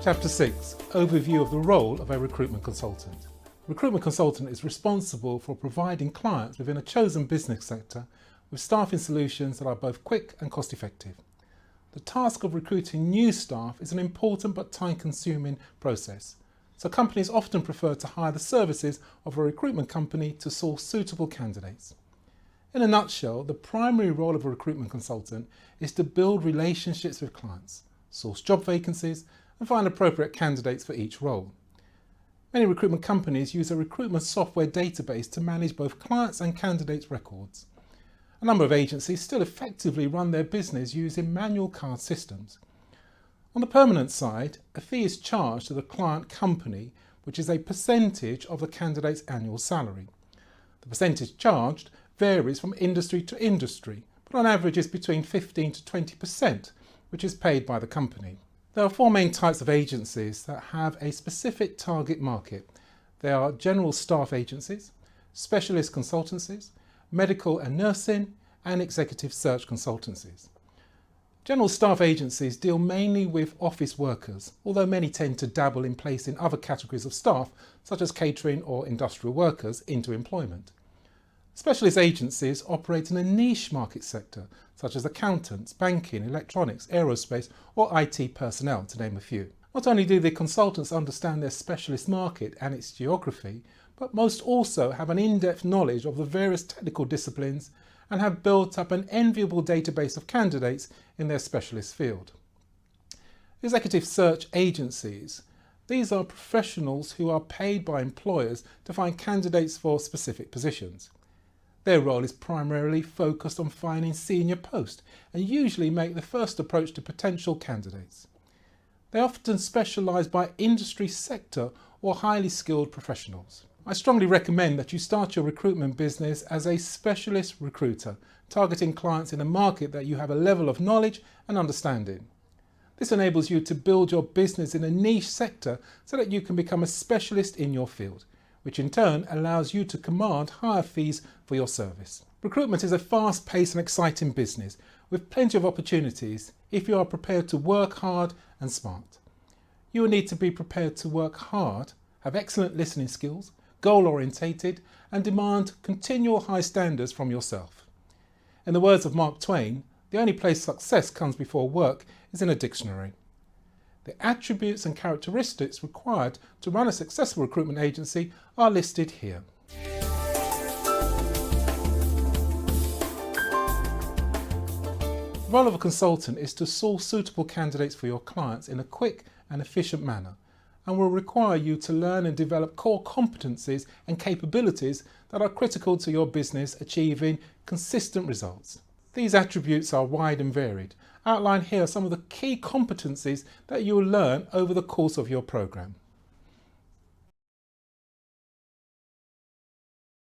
Chapter 6. Overview of the role of a recruitment consultant. Recruitment consultant is responsible for providing clients within a chosen business sector with staffing solutions that are both quick and cost effective. The task of recruiting new staff is an important but time-consuming process, so companies often prefer to hire the services of a recruitment company to source suitable candidates. In a nutshell, the primary role of a recruitment consultant is to build relationships with clients, source job vacancies, and find appropriate candidates for each role. Many recruitment companies use a recruitment software database to manage both clients' and candidates' records. A number of agencies still effectively run their business using manual card systems. On the permanent side, a fee is charged to the client company, which is a percentage of the candidate's annual salary. The percentage charged varies from industry to industry, but on average is between 15 to 20%, which is paid by the company. There are four main types of agencies that have a specific target market. They are general staff agencies, specialist consultancies, medical and nursing, and executive search consultancies. General staff agencies deal mainly with office workers, although many tend to dabble in placing other categories of staff, such as catering or industrial workers, into employment. Specialist agencies operate in a niche market sector, such as accountants, banking, electronics, aerospace, or IT personnel, to name a few. Not only do the consultants understand their specialist market and its geography, but most also have an in-depth knowledge of the various technical disciplines and have built up an enviable database of candidates in their specialist field. Executive search agencies. These are professionals who are paid by employers to find candidates for specific positions. Their role is primarily focused on finding senior posts and usually make the first approach to potential candidates. They often specialise by industry sector or highly skilled professionals. I strongly recommend that you start your recruitment business as a specialist recruiter, targeting clients in a market that you have a level of knowledge and understanding. This enables you to build your business in a niche sector so that you can become a specialist in your field, which in turn allows you to command higher fees for your service. Recruitment is a fast-paced and exciting business with plenty of opportunities if you are prepared to work hard and smart. You will need to be prepared to work hard, have excellent listening skills, goal-orientated, and demand continual high standards from yourself. In the words of Mark Twain, the only place success comes before work is in a dictionary. The attributes and characteristics required to run a successful recruitment agency are listed here. The role of a consultant is to source suitable candidates for your clients in a quick and efficient manner, and will require you to learn and develop core competencies and capabilities that are critical to your business achieving consistent results. These attributes are wide and varied. Outlined here are some of the key competencies that you will learn over the course of your program.